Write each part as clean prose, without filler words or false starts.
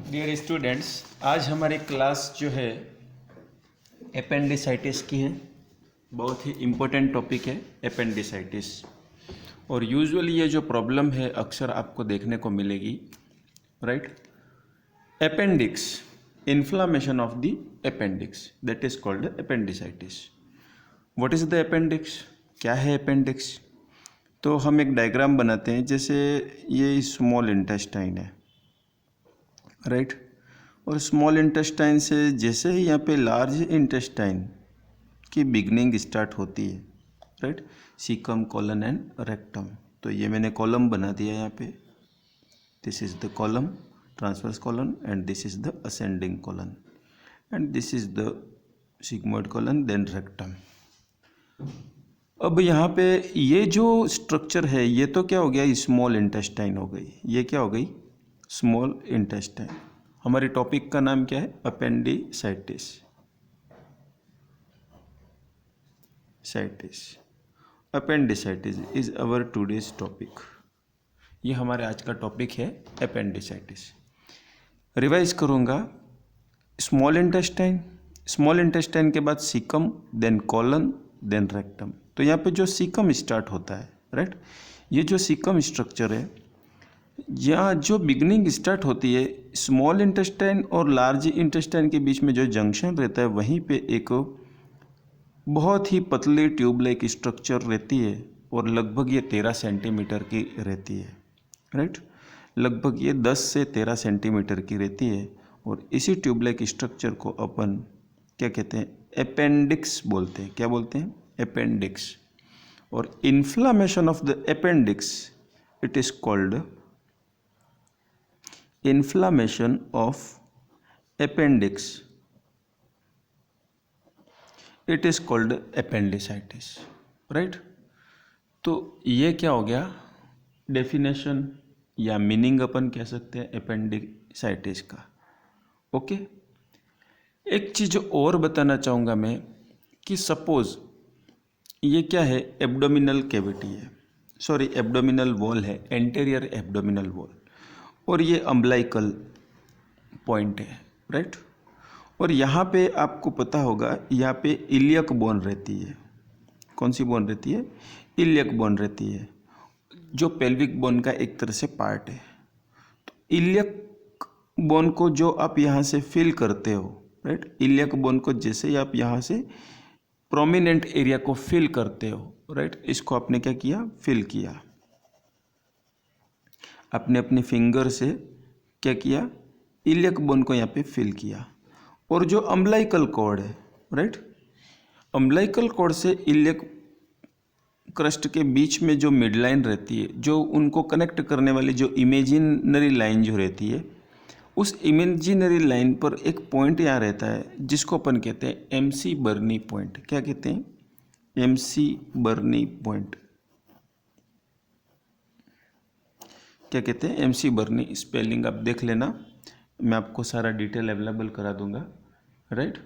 Dear students, आज हमारी class जो है एपेंडिसाइटिस की है। बहुत ही इम्पोर्टेंट टॉपिक है एपेंडिसाइटिस। और यूजुअली ये जो प्रॉब्लम है अक्सर आपको देखने को मिलेगी, right. Appendix, inflammation of the appendix, that is called appendicitis. What is the appendix? क्या है अपेंडिक्स? तो हम एक डायग्राम बनाते हैं। जैसे ये स्मॉल इंटेस्टाइन है, राइट। और स्मॉल इंटेस्टाइन से जैसे ही यहाँ पे लार्ज इंटेस्टाइन की बिगनिंग स्टार्ट होती है, right, caecum, colon and rectum. तो ये मैंने कॉलम बना दिया यहाँ पे। This is the colon, transverse colon, and this is the ascending colon, and this is the sigmoid colon, then rectum. अब यहाँ पे ये जो स्ट्रक्चर है, ये तो क्या हो गया, स्मॉल इंटेस्टाइन हो गई। ये क्या हो गई? Small intestine. हमारे टॉपिक का नाम क्या है? Appendicitis. Appendicitis is our today's topic. ये हमारे आज का टॉपिक है अपेंडिसाइटिस। रिवाइज करूँगा। स्मॉल इंटेस्टाइन, स्मॉल इंटेस्टाइन के बाद caecum, then colon, then rectum. तो यहाँ पे जो सीकम स्टार्ट होता है, राइट, ये जो सीकम स्ट्रक्चर है, यहाँ जो बिगनिंग स्टार्ट होती है, स्मॉल इंटेस्टाइन और लार्ज इंटेस्टाइन के बीच में जो जंक्शन रहता है, वहीं पे एक बहुत ही पतली ट्यूब लाइक स्ट्रक्चर रहती है, और लगभग ये 13 सेंटीमीटर की रहती है, राइट। लगभग ये 10 से 13 सेंटीमीटर की रहती है। और इसी ट्यूब लाइक स्ट्रक्चर को अपन क्या कहते हैं? अपेंडिक्स बोलते हैं। क्या बोलते हैं? अपेंडिक्स। और inflammation of the appendix, it is called inflammation of appendix, it is called appendicitis, right. तो ये क्या हो गया? डेफिनेशन या मीनिंग अपन कह सकते हैं अपेंडिसाइटिस का। ओके। एक चीज़ और बताना चाहूँगा मैं कि सपोज ये क्या है? एब्डोमिनल कैविटी है, सॉरी एब्डोमिनल वॉल है, एंटीरियर एब्डोमिनल वॉल, और ये अम्बलाइकल पॉइंट है, राइट। और यहाँ पे आपको पता होगा, यहाँ पे इलियक बोन रहती है। कौन सी बोन रहती है? इलियक बोन रहती है, जो पेल्विक बोन का एक तरह से पार्ट है। तो इलियक बोन को जो आप यहाँ से फील करते हो, राइट, इलियक बोन को जैसे ही आप यहाँ से प्रोमिनेंट एरिया को फिल करते हो, राइट, इसको आपने क्या किया? फिल किया। आपने अपने फिंगर से क्या किया? इलियक बोन को यहाँ पे फिल किया। और जो अम्बलाइकल कॉर्ड है, राइट, अम्बलाइकल कॉर्ड से इलियक क्रस्ट के बीच में जो मिड लाइन रहती है, जो उनको कनेक्ट करने वाली जो इमेजिनरी लाइन जो रहती है, उस इमेजिनरी लाइन पर एक पॉइंट यहाँ रहता है, जिसको अपन कहते हैं एमसी बर्नी पॉइंट। क्या कहते हैं? एमसी बर्नी पॉइंट। क्या कहते हैं? एमसी बर्नी। स्पेलिंग आप देख लेना, मैं आपको सारा डिटेल अवेलेबल करा दूंगा, राइट।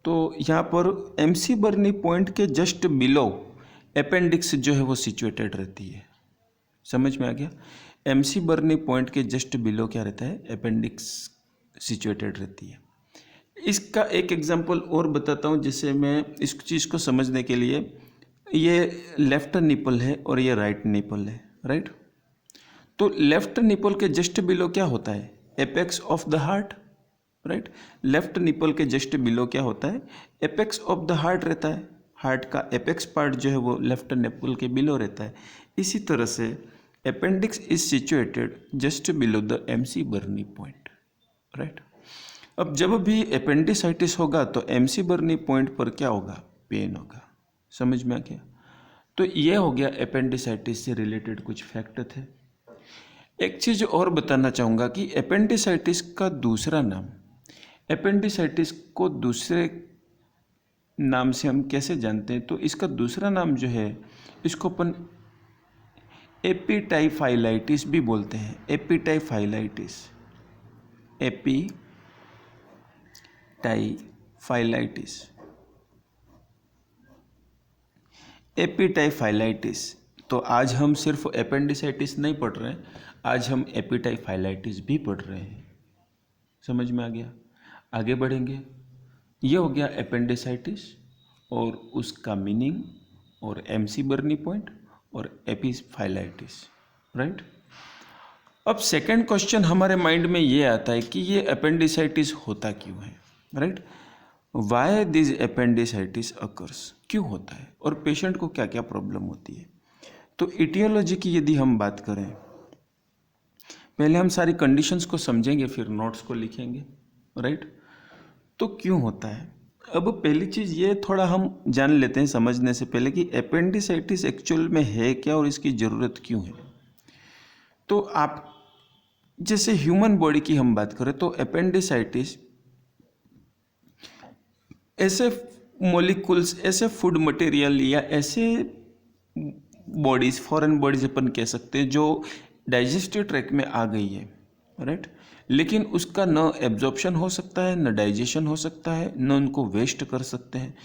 तो यहाँ पर एमसी बर्नी पॉइंट के जस्ट बिलो अपेंडिक्स जो है वो सिचुएटेड रहती है। समझ में आ गया? एमसी बर्नी पॉइंट के जस्ट बिलो क्या रहता है? अपेंडिक्स सिचुएटेड रहती है। इसका एक एग्जांपल और बताता हूँ, जिससे मैं इस चीज़ को समझने के लिए, ये लेफ्ट निपल है और ये राइट निपल है, राइट। तो लेफ्ट निपल के जस्ट बिलो क्या होता है? Apex of the heart, right. Left nipple के जस्ट बिलो क्या होता है? एपेक्स ऑफ द हार्ट रहता है। हार्ट का एपेक्स पार्ट जो है वो लेफ्ट निपल के बिलो रहता है। इसी तरह से appendix is situated just below the McBurney point, right. अब जब भी अपेंडिसाइटिस होगा तो एमसी बर्नी पॉइंट पर क्या होगा? पेन होगा। समझ में आ गया? तो ये हो गया अपेंडिसाइटिस से रिलेटेड कुछ फैक्ट थे। एक चीज़ और बताना चाहूँगा कि अपेंडिसाइटिस का दूसरा नाम, अपेंडिसाइटिस को दूसरे नाम से हम कैसे जानते हैं? तो इसका दूसरा नाम जो है, इसको अपन एपिटाइफाइलाइटिस भी बोलते हैं। एपिटाइफाइलाइटिस, एपिटाइफाइलाइटिस, एपिटाइफाइलाइटिस। तो आज हम सिर्फ अपेंडिसाइटिस नहीं पढ़ रहे हैं, आज हम एपिटाइफाइलाइटिस भी पढ़ रहे हैं। समझ में आ गया? आगे बढ़ेंगे। ये हो गया एपेंडिसाइटिस और उसका मीनिंग और एमसी बर्नी पॉइंट और एपिफाइलाइटिस, राइट। अब सेकंड क्वेश्चन हमारे माइंड में ये आता है कि ये अपेंडिसाइटिस होता क्यों है, right. Why this appendicitis occurs, क्यों होता है और पेशेंट को क्या क्या प्रॉब्लम होती है। तो इटियोलॉजी की यदि हम बात करें, पहले हम सारी कंडीशंस को समझेंगे फिर नोट्स को लिखेंगे, राइट। तो क्यों होता है, अब पहली चीज़ ये थोड़ा हम जान लेते हैं समझने से पहले कि अपेंडिसाइटिस एक्चुअल में है क्या और इसकी ज़रूरत क्यों है। तो आप जैसे ह्यूमन बॉडी की हम बात करें तो अपेंडिसाइटिस ऐसे मॉलिक्यूल्स, ऐसे फूड मटेरियल या ऐसे बॉडीज, फॉरेन बॉडीज अपन कह सकते हैं जो डाइजेस्टिव ट्रैक में आ गई है, राइट। लेकिन उसका न एब्जॉर्प्शन हो सकता है, न डाइजेशन हो सकता है, न उनको वेस्ट कर सकते हैं।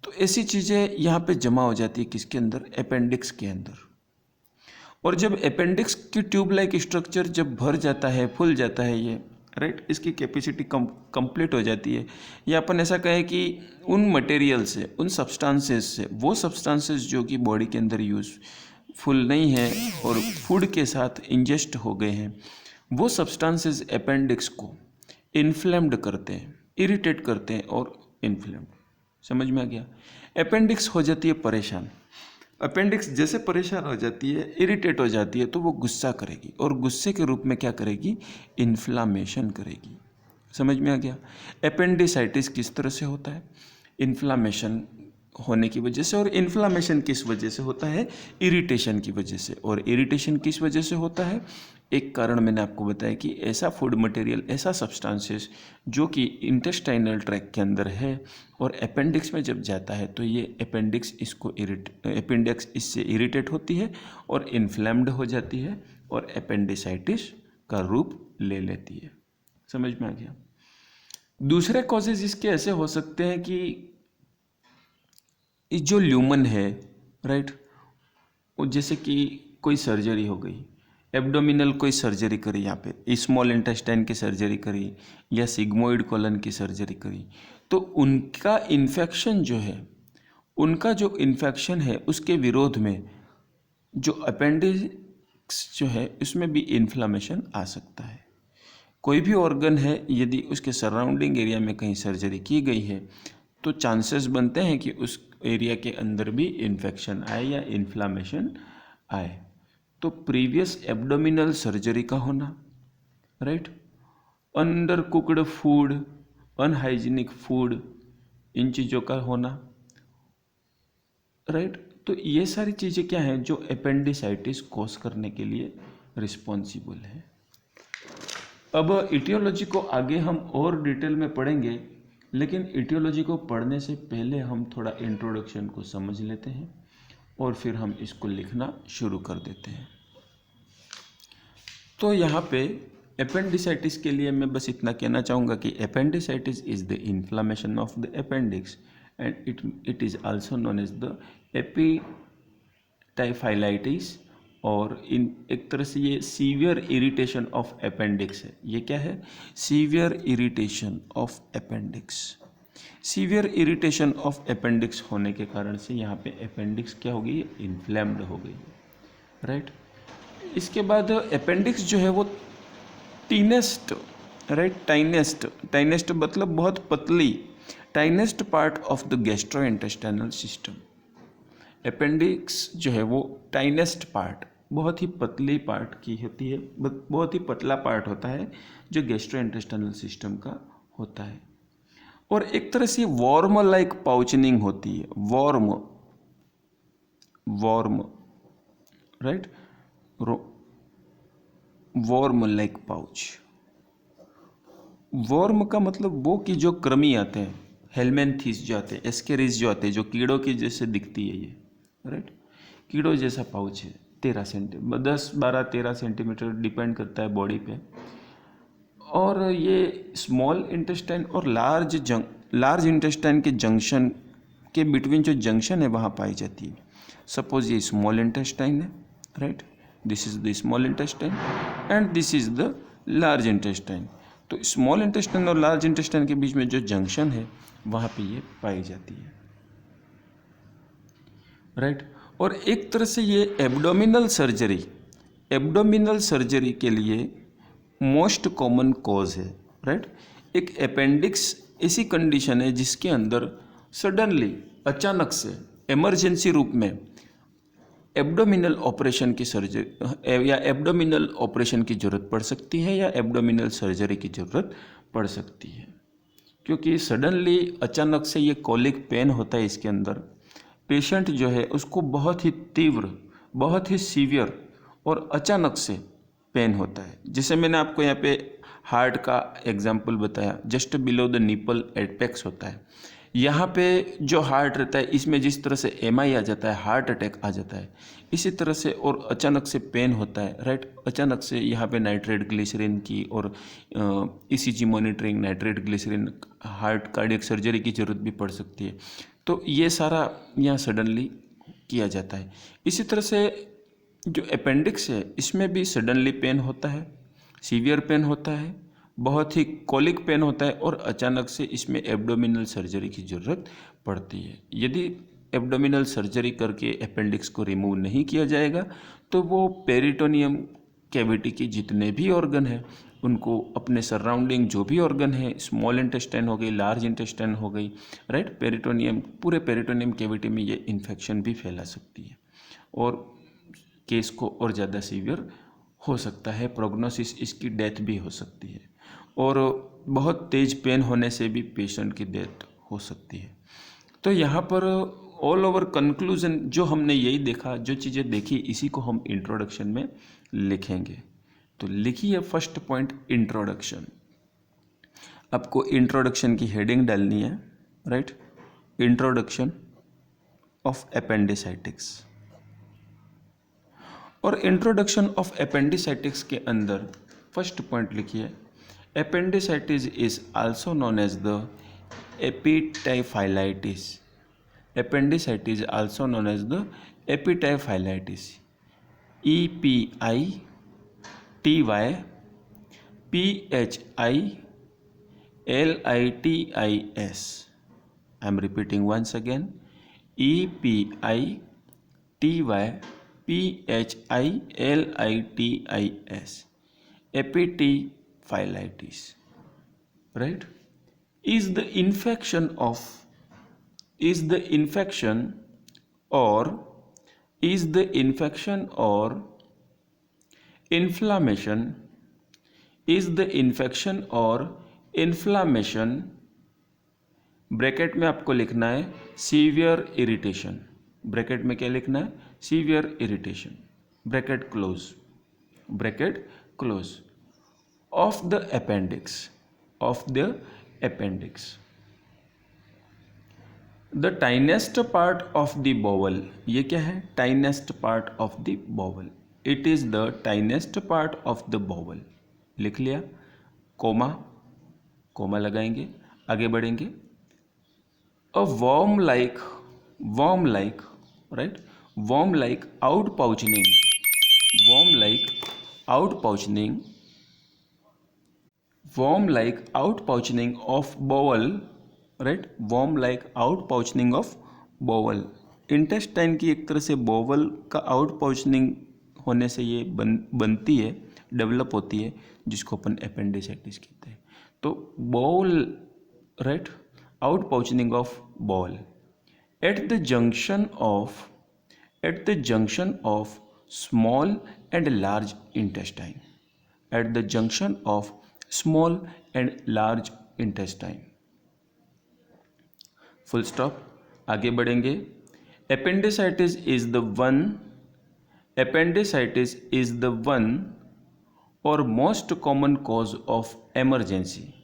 तो ऐसी चीज़ें यहाँ पे जमा हो जाती है किसके अंदर, अपेंडिक्स के अंदर। और जब अपेंडिक्स की ट्यूब लाइक स्ट्रक्चर जब भर जाता है, फूल जाता है ये, राइट, इसकी कैपेसिटी कंप्लीट हो जाती है, या अपन ऐसा कहें कि उन मटेरियल से, उन सब्सटेंसेस से, वो सब्सटेंसेस जो कि बॉडी के अंदर यूजफुल नहीं है और फूड के साथ इंजेस्ट हो गए हैं, वो सब्सटेंसेस अपेंडिक्स को इन्फ्लेम्ड करते हैं, इरिटेट करते हैं और इन्फ्लेम्ड। समझ में आ गया? अपेंडिक्स हो जाती है परेशान। अपेंडिक्स जैसे परेशान हो जाती है, इरिटेट हो जाती है, तो वो गुस्सा करेगी और गुस्से के रूप में क्या करेगी, इन्फ्लामेशन करेगी। समझ में आ गया? अपेंडिसाइटिस किस तरह से होता है, इन्फ्लामेशन होने की वजह से। और इन्फ्लामेशन किस वजह से होता है, इरिटेशन की वजह से। और इरिटेशन किस वजह से होता है, एक कारण मैंने आपको बताया कि ऐसा फूड मटेरियल, ऐसा सब्सटेंसेस जो कि इंटेस्टाइनल ट्रैक के अंदर है और अपेंडिक्स में जब जाता है तो ये अपेंडिक्स अपेंडिक्स इससे इरिटेट होती है और इन्फ्लेम्ड हो जाती है और अपेंडिसाइटिस का रूप ले लेती है। समझ में आ गया? दूसरे कॉजेज इसके ऐसे हो सकते हैं कि जो ल्यूमन है, राइट, जैसे कि कोई सर्जरी हो गई, एब्डोमिनल कोई सर्जरी करी, यहाँ पे स्मॉल इंटेस्टाइन की सर्जरी करी या सिग्मोइड कोलन की सर्जरी करी, तो उनका इन्फेक्शन जो है, उनका जो इन्फेक्शन है उसके विरोध में जो अपेंडिक्स जो है उसमें भी इन्फ्लामेशन आ सकता है। कोई भी ऑर्गन है यदि उसके सराउंडिंग एरिया में कहीं सर्जरी की गई है तो चांसेस बनते हैं कि उस एरिया के अंदर भी इन्फेक्शन आए या इन्फ्लामेशन आए। तो प्रीवियस एब्डोमिनल सर्जरी का होना, right, undercooked food, unhygienic food, इन चीज़ों का होना, राइट। तो ये सारी चीज़ें क्या हैं जो अपेंडिसाइटिस कॉज करने के लिए रिस्पॉन्सिबल है। अब इटियोलॉजी को आगे हम और डिटेल में पढ़ेंगे, लेकिन इटियोलॉजी को पढ़ने से पहले हम थोड़ा इंट्रोडक्शन को समझ लेते हैं और फिर हम इसको लिखना शुरू कर देते हैं। तो यहाँ पे अपेंडिसाइटिस के लिए मैं बस इतना कहना चाहूँगा कि appendicitis is the inflammation of the appendix and it is also known as the epityphlitis. और इन एक तरह से ये सीवियर इरिटेशन ऑफ अपेंडिक्स है। ये क्या है, severe irritation of appendix. Severe irritation of appendix होने के कारण से यहाँ पे अपेंडिक्स क्या हो गई, इन्फ्लेम्ड हो गई, राइट। इसके बाद अपेंडिक्स जो है वो टीनेस्ट, राइट, टाइनेस्ट मतलब बहुत पतली, tiniest part of the gastrointestinal system. Appendix जो है वो टाइनेस्ट पार्ट, बहुत ही पतली पार्ट की होती है, बहुत ही पतला पार्ट होता है जो गैस्ट्रोइंटेस्टाइनल सिस्टम का होता है। और एक तरह से वॉर्म लाइक पाउचनिंग होती है, worm, right, worm like pouch. Worm का मतलब वो कि जो कृमि आते हैं, हेलमेंथीस जो आते हैं, एस्केरिस जो आते हैं, जो कीड़ों की जैसे दिखती है ये, राइट, कीड़ों जैसा पाउच है, 10, 12, 13 सेंटीमीटर, डिपेंड करता है बॉडी पे। और ये स्मॉल इंटेस्टाइन और लार्ज इंटेस्टाइन के जंक्शन के बिटवीन जो जंक्शन है वहाँ पाई जाती है। सपोज ये स्मॉल इंटेस्टाइन है, right, this is the small intestine and this is the large intestine. तो तो स्मॉल इंटेस्टाइन और लार्ज इंटेस्टाइन के बीच में जो जंक्शन है वहाँ पे ये पाई जाती है, राइट। और एक तरह से ये एब्डोमिनल सर्जरी के लिए मोस्ट कॉमन कॉज है, राइट। एक अपेंडिक्स ऐसी कंडीशन है जिसके अंदर सडनली अचानक से इमरजेंसी रूप में एब्डोमिनल ऑपरेशन की सर्जरी या एब्डोमिनल ऑपरेशन की ज़रूरत पड़ सकती है या एब्डोमिनल सर्जरी की ज़रूरत पड़ सकती है, क्योंकि सडनली अचानक से ये कॉलिक पेन होता है इसके अंदर। पेशेंट जो है उसको बहुत ही तीव्र, बहुत ही सीवियर और अचानक से पेन होता है। जैसे मैंने आपको यहाँ पे हार्ट का एग्जाम्पल बताया, just below the nipple apex होता है। यहाँ पे जो हार्ट रहता है इसमें जिस तरह से एमआई आ जाता है, हार्ट अटैक आ जाता है, इसी तरह से और अचानक से पेन होता है, राइट। अचानक से यहाँ पे नाइट्रेट ग्लिसरीन की और ECG monitoring, nitrate glycerin, heart cardiac surgery की ज़रूरत भी पड़ सकती है। तो ये सारा यहाँ सडनली किया जाता है। इसी तरह से जो अपेंडिक्स है इसमें भी सडनली पेन होता है, सीवियर पेन होता है, बहुत ही कॉलिक पेन होता है और अचानक से इसमें एब्डोमिनल सर्जरी की ज़रूरत पड़ती है। यदि एब्डोमिनल सर्जरी करके अपेंडिक्स को रिमूव नहीं किया जाएगा तो वो पेरिटोनियम कैविटी के जितने भी ऑर्गन हैं उनको अपने सराउंडिंग जो भी ऑर्गन है, स्मॉल इंटेस्टाइन हो गई, लार्ज इंटेस्टाइन हो गई, राइट, पेरिटोनियम, पूरे पेरिटोनियम कैविटी में ये इन्फेक्शन भी फैला सकती है और केस को और ज़्यादा सीवियर हो सकता है। प्रोग्नोसिस इसकी डेथ भी हो सकती है और बहुत तेज़ पेन होने से भी पेशेंट की डेथ हो सकती है। तो यहाँ पर ऑल ओवर कंक्लूजन जो हमने यही देखा, जो चीज़ें देखी, इसी को हम इंट्रोडक्शन में लिखेंगे। तो लिखिए फर्स्ट पॉइंट इंट्रोडक्शन। आपको इंट्रोडक्शन की हेडिंग डालनी है, राइट। Introduction of एपेंडिसाइटिक्स। और इंट्रोडक्शन ऑफ एपेंडिसाइटिक्स के अंदर फर्स्ट पॉइंट लिखिए, appendicitis is also known as the epityphlitis. Appendicitis also known as the epityphlitis. EPITYPHILITIS. I am repeating once again, EPITYPHILITIS. Epityphilitis, right, is the infection or inflammation, bracket में आपको लिखना है severe irritation, bracket में क्या लिखना है, severe irritation, bracket close of the appendix. The tiniest part of the bowel, ये क्या है, tiniest part of the bowel, it is the tiniest part of the bowel, लिख लिया, कोमा लगाएंगे, आगे बढ़ेंगे। A worm like right, worm like outpouching of bowel, right, worm like outpouching of bowel, intestine की एक तरह से बोवल का आउटपाउचनिंग होने से ये बनती है, डेवलप होती है, जिसको अपन एपेंडिसाइटिस कहते हैं। तो bowel, right, outpouching of bowel at the junction of small and large intestine, at the junction of small and large intestine, full stop। आगे बढ़ेंगे। Appendicitis is the one or most common cause of emergency.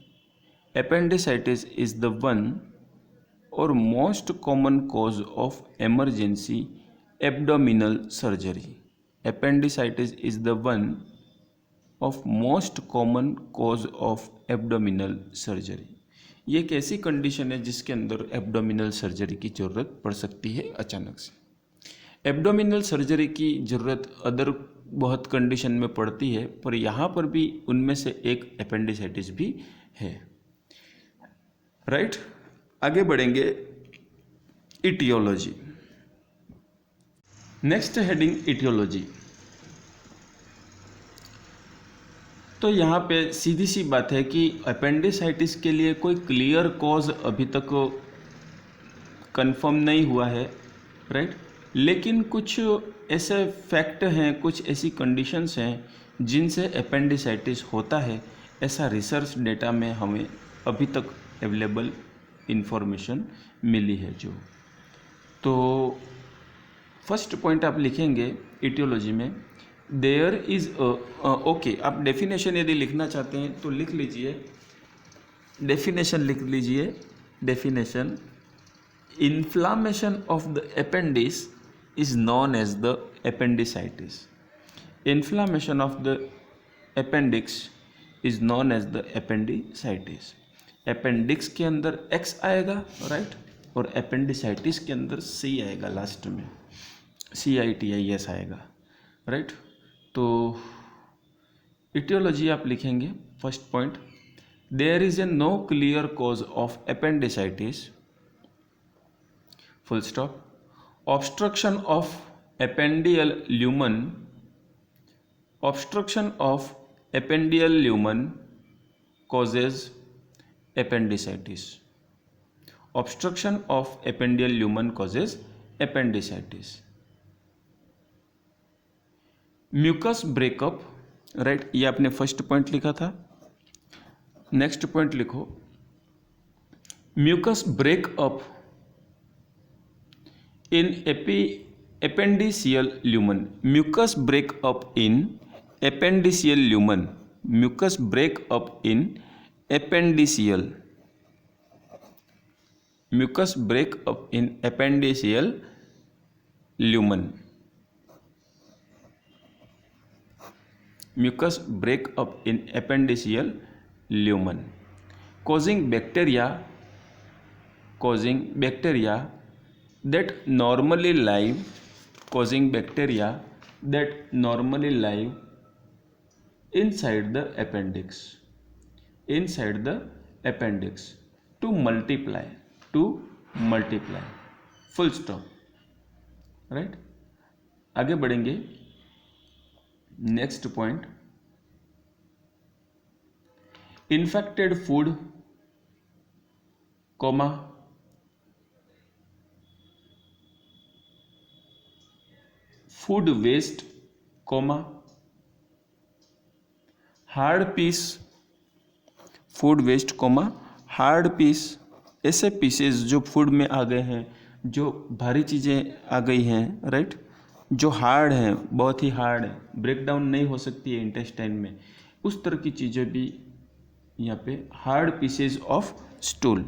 Appendicitis is the one or most common cause of emergency abdominal surgery. Appendicitis is the one of most common cause of abdominal surgery. ये एक ऐसी condition है जिसके अंदर abdominal surgery की ज़रूरत पड़ सकती है अचानक से। एब्डोमिनल सर्जरी की ज़रूरत अदर बहुत कंडीशन में पड़ती है, पर यहाँ पर भी उनमें से एक एपेंडिसाइटिस भी है। राइट, आगे बढ़ेंगे इटियोलॉजी। Next heading etiology. तो यहाँ पे सीधी सी बात है कि अपेंडिसाइटिस के लिए कोई क्लियर कॉज अभी तक कंफर्म नहीं हुआ है, राइट। लेकिन कुछ ऐसे फैक्ट हैं, कुछ ऐसी कंडीशंस हैं जिनसे अपेंडिसाइटिस होता है, ऐसा रिसर्च डेटा में हमें अभी तक अवेलेबल इंफॉर्मेशन मिली है। जो तो फर्स्ट पॉइंट आप लिखेंगे इटियोलॉजी में, देयर इज ओके। आप डेफिनेशन यदि लिखना चाहते हैं तो लिख लीजिए, डेफिनेशन लिख लीजिए। Definition, inflammation of the appendix is known as the appendicitis. Inflammation of the appendix is known as the appendicitis. Appendix के अंदर एक्स आएगा, राइट, और अपेंडिसाइटिस के अंदर सी आएगा, लास्ट में CITIS आएगा, राइट। तो इटियोलॉजी आप लिखेंगे, first point, there is a no clear cause of appendicitis, full stop. Obstruction of appendiceal lumen, obstruction of appendiceal lumen causes appendicitis. Obstruction of ependyal lumen causes appendicitis. Mucus breakup, right, ये आपने first point लिखा था। Next point लिखो, mucus breakup in appendiceal lumen. Mucus breakup in appendiceal lumen. Mucus breakup in appendiceal, mucus breakup in appendiceal lumen. Mucus breakup in appendiceal lumen, causing bacteria that normally live, causing bacteria that normally live inside the appendix, inside the appendix to multiply, full stop, right। आगे बढ़ेंगे, next point, infected food, comma, food waste, comma, hard piece, food waste, comma, hard piece, ऐसे pieces जो food में आ गए हैं, जो भारी चीज़ें आ गई हैं, राइट, जो हार्ड हैं, बहुत ही हार्ड है, ब्रेक डाउन नहीं हो सकती है इंटेस्टाइन में, उस तरह की चीज़ें भी यहाँ पे, hard pieces of stool,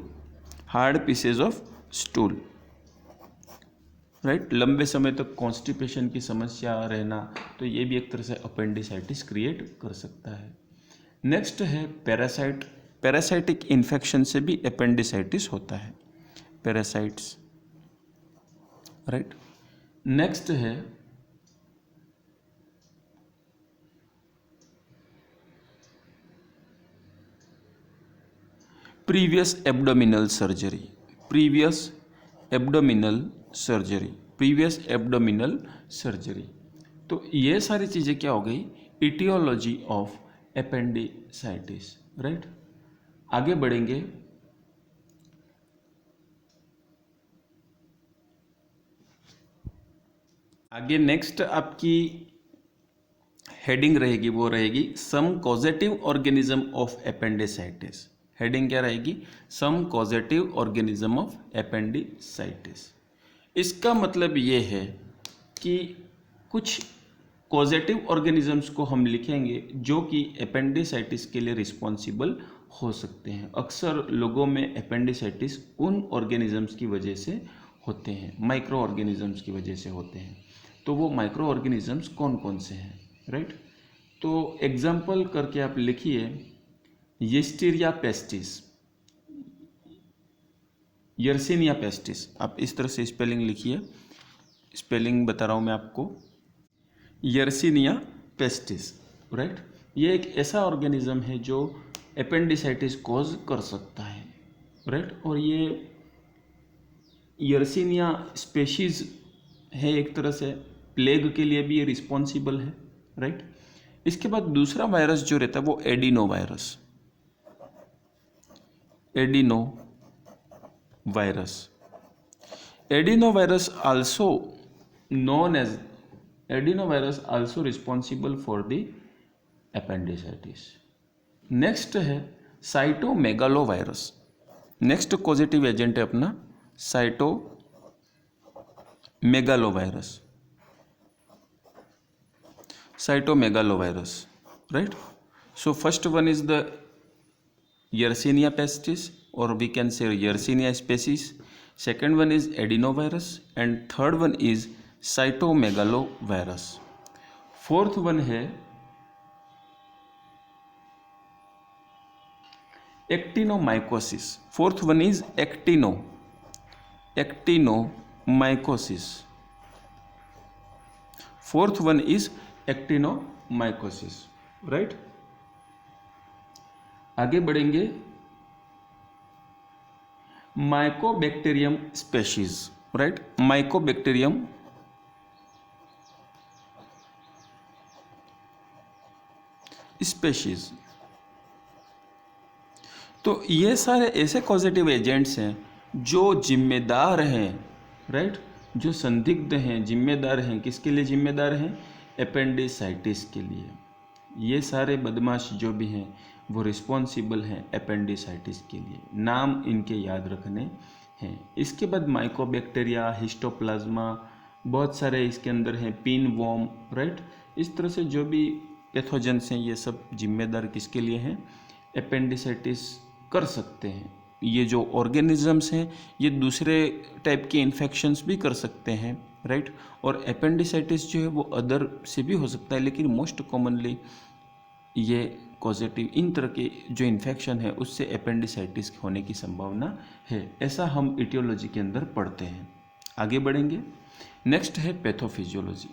hard pieces of stool, right. लंबे समय तक कॉन्स्टिपेशन की समस्या रहना, तो ये भी एक तरह से अपेंडिसाइटिस क्रिएट कर सकता है। नेक्स्ट है पैरासाइट। पैरासाइटिक इन्फेक्शन से भी अपेंडिसाइटिस होता है, पैरासाइट्स, राइट। नेक्स्ट है previous abdominal surgery, previous abdominal surgery, previous abdominal surgery. तो ये सारी चीज़ें क्या हो गई, इटियोलॉजी ऑफ एपेंडिसाइटिस, राइट। आगे बढ़ेंगे, आगे नेक्स्ट आपकी हेडिंग रहेगी, वो रहेगी some causative organism of appendicitis. Heading क्या रहेगी, some causative organism of appendicitis. इसका मतलब ये है कि कुछ कॉजेटिव ऑर्गेनिजम्स को हम लिखेंगे जो कि एपेंडिसाइटिस के लिए रिस्पॉन्सिबल हो सकते हैं। अक्सर लोगों में एपेंडिसाइटिस उन ऑर्गेनिजम्स की वजह से होते हैं, माइक्रो ऑर्गेनिजम्स की वजह से होते हैं। तो वो माइक्रो ऑर्गेनिजम्स कौन कौन से हैं, राइट। तो एग्जाम्पल करके आप लिखिए, येस्टीरिया पेस्टिस, यर्सिनिया पेस्टिस, आप इस तरह से स्पेलिंग लिखिए, स्पेलिंग बता रहा हूँ मैं आपको, यर्सिनिया पेस्टिस, राइट। ये एक ऐसा ऑर्गेनिज्म है जो एपेंडिसाइटिस कॉज कर सकता है, राइट। और ये यर्सिनिया स्पेशीज है, एक तरह से प्लेग के लिए भी ये रिस्पॉन्सिबल है, राइट। इसके बाद दूसरा वायरस जो रहता है वो adeno virus, adeno virus also known as adenovirus also responsible for the appendicitis. Next है साइटोमेगालोवायरस। नेक्स्ट पॉजिटिव एजेंट है अपना cytomegalovirus, right. So first one is the Yersinia pestis, or we can say Yersinia species. Second one is adenovirus, and third one is cytomegalovirus. Fourth one है actinomycosis. Fourth one is actinomycosis. Fourth one is actinomycosis, right. आगे बढ़ेंगे Mycobacterium species, right. Mycobacterium species. तो ये सारे ऐसे causative agents हैं जो जिम्मेदार हैं, राइट, जो संदिग्ध हैं, जिम्मेदार हैं। किसके लिए जिम्मेदार हैं? एपेंडिसाइटिस के लिए। ये सारे बदमाश जो भी हैं वो रिस्पॉन्सिबल हैं एपेंडिसाइटिस के लिए। नाम इनके याद रखने हैं। इसके बाद माइकोबैक्टीरिया, हिस्टोप्लाज्मा, बहुत सारे इसके अंदर हैं, पिनवॉर्म, राइट। इस तरह से जो भी पैथोजेंस हैं ये सब जिम्मेदार किसके लिए हैं? एपेंडिसाइटिस कर सकते हैं। ये जो ऑर्गेनिजम्स हैं ये दूसरे टाइप के इन्फेक्शंस भी कर सकते हैं, राइट। और एपेंडिसाइटिस जो है वो अदर से भी हो सकता है, लेकिन मोस्ट कॉमनली ये कॉजेटिव इन तरह के जो इन्फेक्शन है उससे एपेंडिसाइटिस होने की संभावना है। ऐसा हम इटियोलॉजी के अंदर पढ़ते हैं। आगे बढ़ेंगे। नेक्स्ट है पैथोफिजियोलॉजी।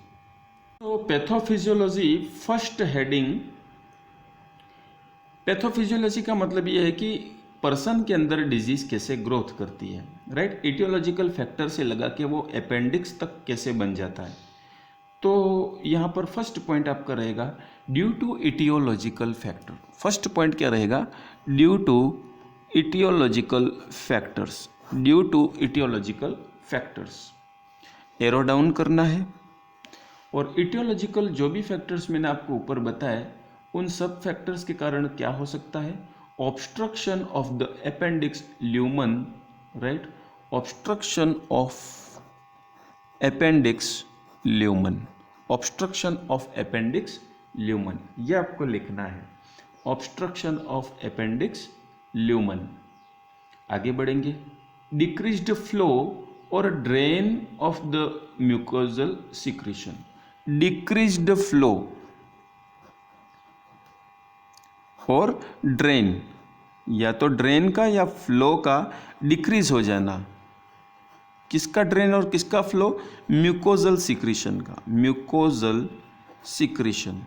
तो पैथोफिजियोलॉजी फर्स्ट हेडिंग, पैथोफिजियोलॉजी का मतलब ये है कि पर्सन के अंदर डिजीज कैसे ग्रोथ करती है, राइट। इटियोलॉजिकल फैक्टर से लगा के वो अपेंडिक्स तक कैसे बन जाता है। तो यहाँ पर फर्स्ट पॉइंट आपका रहेगा due to etiological factor. First point क्या रहेगा? Due to etiological factors. Due to etiological factors arrow down करना है। और इटियोलॉजिकल जो भी फैक्टर्स मैंने आपको ऊपर बताए उन सब फैक्टर्स के कारण क्या हो सकता है? Obstruction of the appendix lumen, right. Obstruction of appendix lumen, obstruction of appendix lumen, ये आपको लिखना है, ऑब्स्ट्रक्शन ऑफ अपेंडिक्स ल्यूमन। आगे बढ़ेंगे। डिक्रीज्ड फ्लो और drain of the mucosal secretion. Decreased flow और ड्रेन, या तो ड्रेन का या फ्लो का डिक्रीज हो जाना। किसका ड्रेन और किसका फ्लो? म्यूकोजल सिक्रीशन का, म्यूकोजल सिक्रीशन।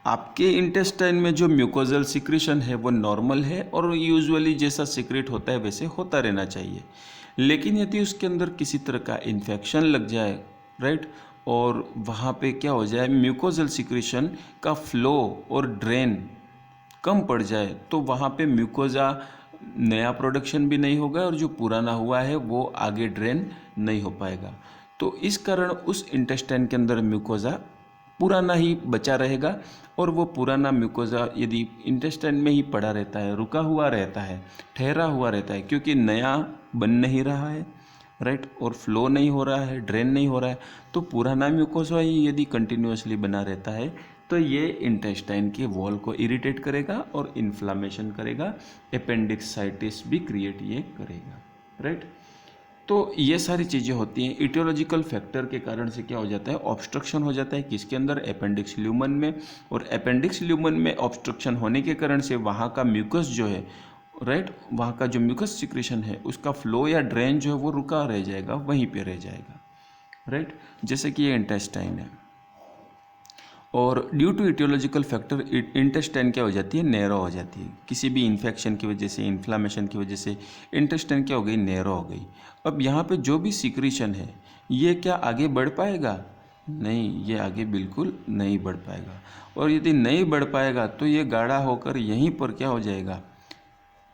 आपके इंटेस्टाइन में जो म्यूकोजल सिक्रीशन है वो नॉर्मल है और यूजुअली जैसा सिक्रेट होता है वैसे होता रहना चाहिए। लेकिन यदि उसके अंदर किसी तरह का इन्फेक्शन लग जाए, राइट, और वहाँ पे क्या हो जाए, म्यूकोजल सिक्रीशन का फ्लो और ड्रेन कम पड़ जाए, तो वहाँ पे म्यूकोजा नया प्रोडक्शन भी नहीं होगा और जो पुराना हुआ है वो आगे ड्रेन नहीं हो पाएगा। तो इस कारण उस इंटेस्टाइन के अंदर म्यूकोजा पुराना ही बचा रहेगा और वो पुराना म्यूकोजा यदि इंटेस्टाइन में ही पड़ा रहता है, रुका हुआ रहता है, ठहरा हुआ रहता है, क्योंकि नया बन नहीं रहा है, राइट, और फ्लो नहीं हो रहा है, ड्रेन नहीं हो रहा है, तो पुराना म्यूकोजा ही यदि कंटिन्यूअसली बना रहता है तो ये इंटेस्टाइन के वॉल को इरिटेट करेगा और इन्फ्लामेशन करेगा, अपेंडिक्साइटिस भी क्रिएट ये करेगा, राइट। तो ये सारी चीज़ें होती हैं। इटियोलॉजिकल फैक्टर के कारण से क्या हो जाता है? ऑब्स्ट्रक्शन हो जाता है। किसके अंदर? अपेंडिक्स ल्यूमन में। और अपेंडिक्स ल्यूमन में ऑब्स्ट्रक्शन होने के कारण से वहाँ का म्यूकस जो है, राइट, वहाँ का जो म्यूकस सिक्रीशन है उसका फ्लो या ड्रेन जो है वो रुका रह जाएगा, वहीं पे रह जाएगा, राइट। जैसे कि ये इंटेस्टाइन है, और due to etiological factor intestine क्या हो जाती है, नैरो हो जाती है। किसी भी इन्फेक्शन की वजह से, इन्फ्लामेशन की वजह से इंटेस्टाइन क्या हो गई, नैरो हो गई। अब यहाँ पे जो भी सिक्रीशन है ये क्या आगे बढ़ पाएगा, नहीं, ये आगे बिल्कुल नहीं बढ़ पाएगा। और यदि नहीं बढ़ पाएगा तो ये गाढ़ा होकर यहीं पर क्या हो जाएगा,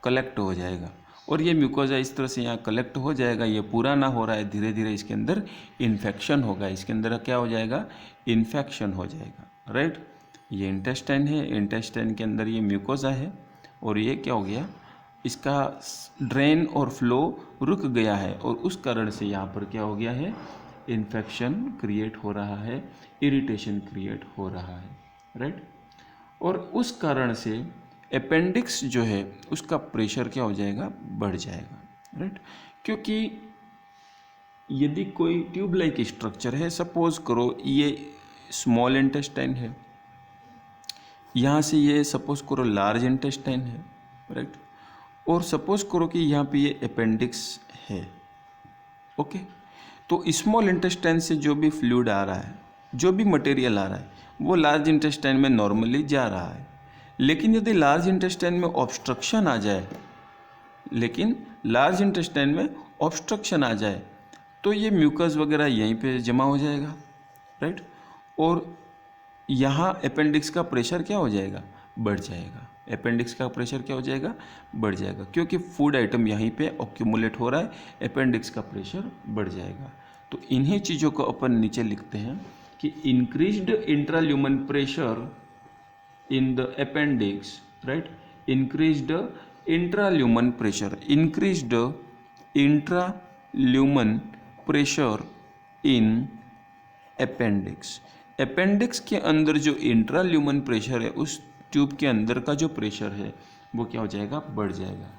कलेक्ट हो जाएगा। और ये म्यूकोजा इस तरह से यहाँ कलेक्ट हो जाएगा, ये पूरा ना हो रहा है, धीरे धीरे इसके अंदर इन्फेक्शन होगा, इसके अंदर क्या हो जाएगा, इन्फेक्शन हो जाएगा, राइट। ये इंटेस्टाइन है, इंटेस्टाइन के अंदर ये म्यूकोजा है और ये क्या हो गया, इसका ड्रेन और फ्लो रुक गया है और उस कारण से यहाँ पर क्या हो गया है, इन्फेक्शन क्रिएट हो रहा है, इरिटेशन क्रिएट हो रहा है, राइट। और उस कारण से अपेंडिक्स जो है उसका प्रेशर क्या हो जाएगा, बढ़ जाएगा, राइट। क्योंकि यदि कोई ट्यूब लाइक स्ट्रक्चर है, सपोज करो ये स्मॉल इंटेस्टाइन है, यहाँ से ये सपोज करो लार्ज इंटेस्टाइन है, राइट। और सपोज करो कि यहाँ पे ये अपेंडिक्स है, ओके। तो स्मॉल इंटेस्टाइन से जो भी फ्लूइड आ रहा है, जो भी मटेरियल आ रहा है, वो लार्ज इंटेस्टाइन में नॉर्मली जा रहा है। लेकिन यदि लार्ज इंटेस्टाइन में ऑब्स्ट्रक्शन आ जाए, आ जाए तो ये म्यूकस वगैरह यहीं पे जमा हो जाएगा, राइट। और यहाँ अपेंडिक्स का प्रेशर क्या हो जाएगा, बढ़ जाएगा। अपेंडिक्स का प्रेशर क्या हो जाएगा, बढ़ जाएगा, क्योंकि फूड आइटम यहीं पे ऑक्यूमुलेट हो रहा है, अपेंडिक्स का प्रेशर बढ़ जाएगा। तो इन्हीं चीज़ों को अपन नीचे लिखते हैं कि increased intraluminal pressure in the appendix, right, increased intraluminal pressure, increased intraluminal pressure in appendix. Appendix के अंदर जो इंट्राल्यूमन प्रेशर है, उस ट्यूब के अंदर का जो प्रेशर है वो क्या हो जाएगा, बढ़ जाएगा।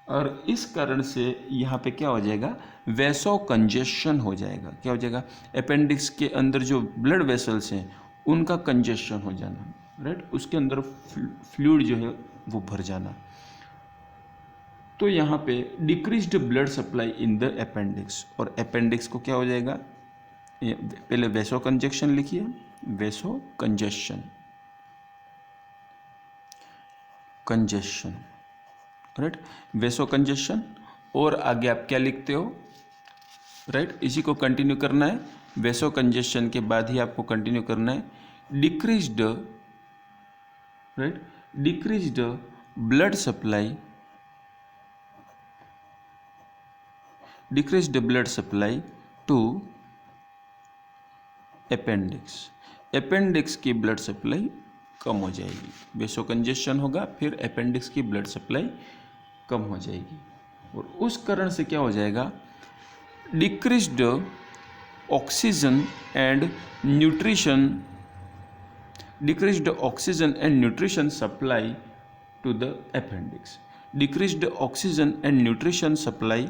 और इस कारण से यहाँ पे क्या हो जाएगा, वैसो कंजेशन हो जाएगा। क्या हो जाएगा, अपेंडिक्स के अंदर जो ब्लड वेसल्स हैं उनका कंजेशन हो जाना, राइट, उसके अंदर फ्लूइड जो है वो भर जाना। तो यहाँ पे decreased blood supply in the appendix, और अपेंडिक्स को क्या हो जाएगा, पहले वैसो कंजेशन लिखिए, vaso congestion, right, vaso congestion. और आगे आप क्या लिखते हो, राइट, इसी को कंटिन्यू करना है। वैसो कंजेशन के बाद ही आपको कंटिन्यू करना है, decreased, right, decreased blood supply, decreased blood supply to appendix, appendix की ब्लड सप्लाई कम हो जाएगी। वैसो कंजेशन होगा, फिर अपेंडिक्स की ब्लड सप्लाई कम हो जाएगी, और उस कारण से क्या हो जाएगा, decreased oxygen and nutrition, decreased oxygen and nutrition supply to the appendix, decreased oxygen and nutrition supply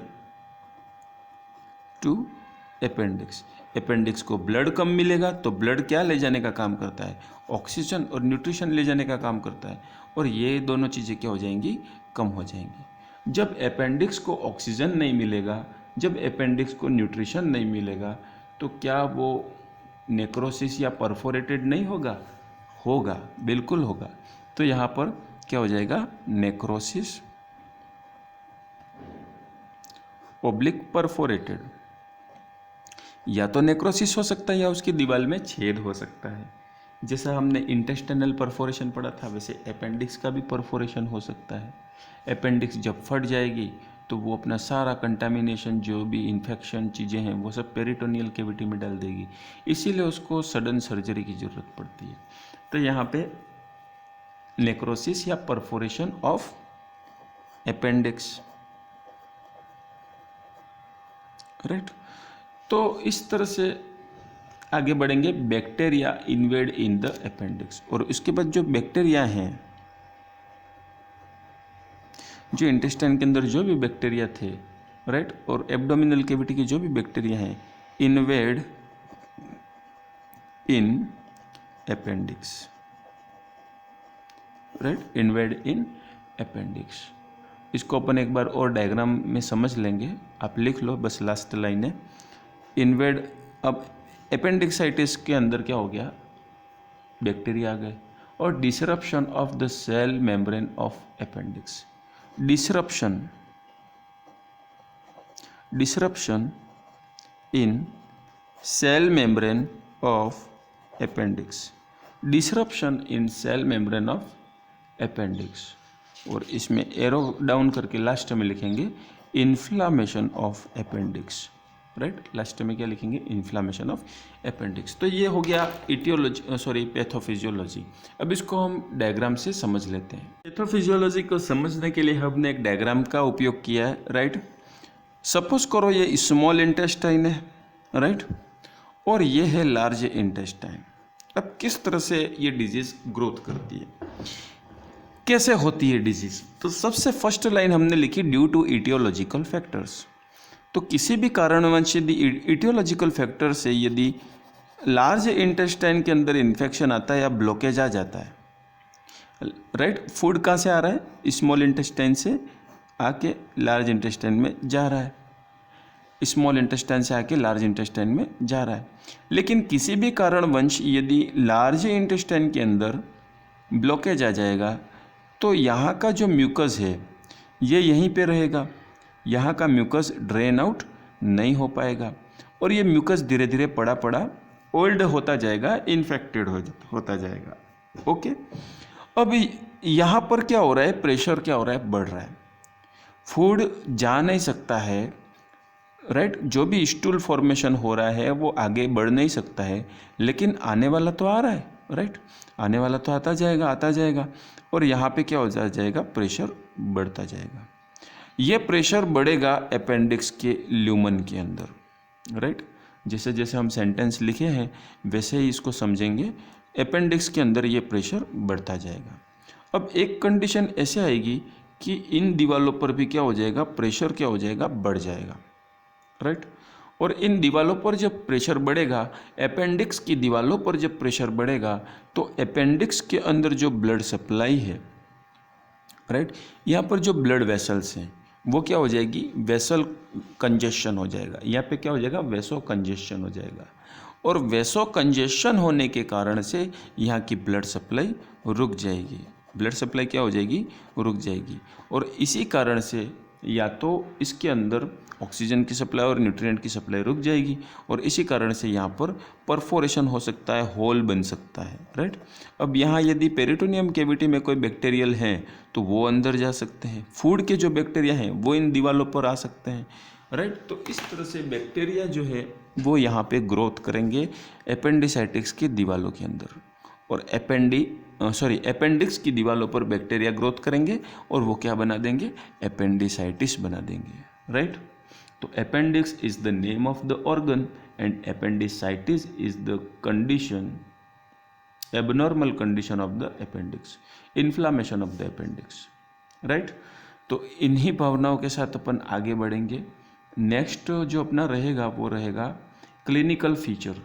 to appendix. Appendix को ब्लड कम मिलेगा तो ब्लड क्या ले जाने का काम करता है, ऑक्सीजन और न्यूट्रिशन ले जाने का काम करता है, और ये दोनों चीज़ें क्या हो जाएंगी, कम हो जाएंगी। जब अपेंडिक्स को ऑक्सीजन नहीं मिलेगा, जब अपेंडिक्स को न्यूट्रिशन नहीं मिलेगा, तो क्या वो नेक्रोसिस या परफोरेटेड नहीं होगा, होगा, बिल्कुल होगा। तो यहाँ पर क्या हो जाएगा, नेक्रोसिस ओब्लिक परफोरेटेड, या तो नेक्रोसिस हो सकता है या उसकी दीवार में छेद हो सकता है। जैसा हमने इंटेस्टाइनल परफोरेशन पढ़ा था, वैसे अपेंडिक्स का भी परफोरेशन हो सकता है। अपेंडिक्स जब फट जाएगी तो वो अपना सारा कंटामिनेशन, जो भी इन्फेक्शन चीज़ें हैं, वो सब पेरिटोनियल कैविटी में डाल देगी, इसीलिए उसको सडन सर्जरी की ज़रूरत पड़ती है। तो यहाँ पे नेक्रोसिस या परफोरेशन ऑफ अपेंडिक्स, राइट। तो इस तरह से आगे बढ़ेंगे, bacteria invade in the appendix. और इसके बाद जो बैक्टीरिया हैं, जो इंटेस्टाइन के अंदर जो भी बैक्टीरिया थे, राइट, और एब्डोमिनल कैविटी के जो भी बैक्टीरिया हैं, इन्वेड इन अपेंडिक्स, राइट, इन्वेड इन अपेंडिक्स। इसको अपन एक बार और डायग्राम में समझ लेंगे, आप लिख लो, बस लास्ट लाइन है, इन्वेड। अब अपेंडिक्साइटिस के अंदर क्या हो गया, बैक्टीरिया आ गए, और disruption of the cell membrane of appendix, disruption in cell membrane of appendix, disruption in cell membrane of appendix, और इसमें एरो डाउन करके लास्ट में लिखेंगे inflammation of appendix, right. Last में क्या लिखेंगे, इन्फ्लामेशन ऑफ अपेंडिक्स। तो ये हो गया पैथोफिजियोलॉजी। अब इसको हम डायग्राम से समझ लेते हैं। पैथोफिजियोलॉजी को समझने के लिए हमने एक डायग्राम का उपयोग किया है, राइट। सपोज करो ये स्मॉल इंटेस्टाइन है, राइट, और ये है लार्ज इंटेस्टाइन। अब किस तरह से ये डिजीज ग्रोथ करती है, कैसे होती है डिजीज, तो सबसे फर्स्ट लाइन हमने लिखी ड्यू टू इटियोलॉजिकल फैक्टर्स। तो किसी भी कारणवश यदि इटियोलॉजिकल फैक्टर से यदि लार्ज इंटेस्टाइन के अंदर इन्फेक्शन आता है या ब्लॉकेज आ जाता है, राइट, फूड कहाँ से आ रहा है, स्मॉल इंटेस्टाइन से आके लार्ज इंटेस्टाइन में जा रहा है, स्मॉल इंटेस्टाइन से आके लार्ज इंटेस्टाइन में जा रहा है। लेकिन किसी भी कारणवश यदि लार्ज इंटेस्टाइन के अंदर ब्लॉकेज आ जाएगा तो यहाँ का जो म्यूकस है ये यहीं पे रहेगा, यहाँ का म्यूकस ड्रेन आउट नहीं हो पाएगा, और ये म्यूकस धीरे धीरे पड़ा पड़ा ओल्ड होता जाएगा, इन्फेक्टेड होता जाएगा। ओके, अब यहाँ पर क्या हो रहा है, प्रेशर क्या हो रहा है, बढ़ रहा है, फूड जा नहीं सकता है, राइट, जो भी स्टूल फॉर्मेशन हो रहा है वो आगे बढ़ नहीं सकता है, लेकिन आने वाला तो आ रहा है, राइट, आने वाला तो आता जाएगा, और यहाँ पे क्या हो जाएगा, प्रेशर बढ़ता जाएगा। ये प्रेशर बढ़ेगा अपेंडिक्स के ल्यूमन के अंदर, राइट। जैसे जैसे हम सेंटेंस लिखे हैं वैसे ही इसको समझेंगे, अपेंडिक्स के अंदर ये प्रेशर बढ़ता जाएगा। अब एक कंडीशन ऐसे आएगी कि इन दीवारों पर भी क्या हो जाएगा, प्रेशर क्या हो जाएगा, बढ़ जाएगा, राइट। और इन दीवारों पर जब प्रेशर बढ़ेगा, अपेंडिक्स की दीवारों पर जब प्रेशर बढ़ेगा तो अपेंडिक्स के अंदर जो ब्लड सप्लाई है, राइट, यहाँ पर जो ब्लड वेसल्स हैं वो क्या हो जाएगी, वेसल कंजेशन हो जाएगा, यहाँ पे क्या हो जाएगा, वेसो कंजेशन हो जाएगा, और वेसो कंजेशन होने के कारण से यहाँ की ब्लड सप्लाई रुक जाएगी, ब्लड सप्लाई क्या हो जाएगी, रुक जाएगी, और इसी कारण से या तो इसके अंदर ऑक्सीजन की सप्लाई और न्यूट्रिएंट की सप्लाई रुक जाएगी, और इसी कारण से यहाँ पर परफोरेशन हो सकता है, होल बन सकता है, राइट। अब यहाँ यदि पेरिटोनियम कैविटी में कोई बैक्टीरियल हैं तो वो अंदर जा सकते हैं, फूड के जो बैक्टीरिया हैं वो इन दीवारों पर आ सकते हैं, राइट। तो इस तरह से बैक्टीरिया जो है वो यहाँ पे ग्रोथ करेंगे अपेंडिसाइटिक्स की दीवारों के अंदर, और अपेंडिक्स की दीवारों पर बैक्टीरिया ग्रोथ करेंगे और वो क्या बना देंगे, अपेंडिसाइटिस बना देंगे, राइट। तो appendix is the name of the organ and appendicitis is the condition, abnormal condition of the appendix, inflammation of the appendix, right. तो इन्हीं भावनाओं के साथ अपन आगे बढ़ेंगे। नेक्स्ट जो अपना रहेगा वो रहेगा क्लिनिकल फीचर।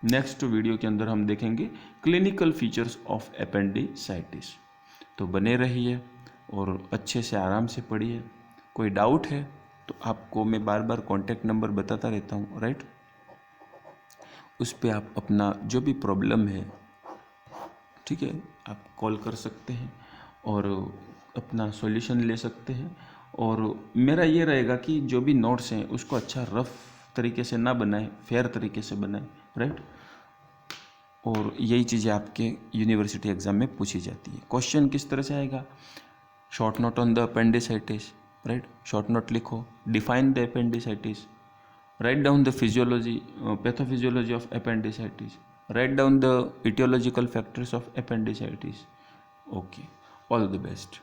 नेक्स्ट वीडियो के अंदर हम देखेंगे क्लिनिकल फीचर्स ऑफ अपेंडिसाइटिस। तो बने रहिए और अच्छे से आराम से पढ़िए। कोई डाउट है तो आपको मैं बार बार कॉन्टैक्ट नंबर बताता रहता हूँ, राइट, उस पर आप अपना जो भी प्रॉब्लम है, ठीक है, आप कॉल कर सकते हैं और अपना सॉल्यूशन ले सकते हैं। और मेरा ये रहेगा कि जो भी नोट्स हैं उसको अच्छा रफ तरीके से ना बनाएं, फेयर तरीके से बनाएं, राइट। और यही चीज़ें आपके यूनिवर्सिटी एग्ज़ाम में पूछी जाती है। क्वेश्चन किस तरह से आएगा, short note on the appendicitis, right, short note लिखो, define the appendicitis, right down the physiology, pathophysiology of appendicitis, write down the etiological factors of appendicitis. Okay, all the best.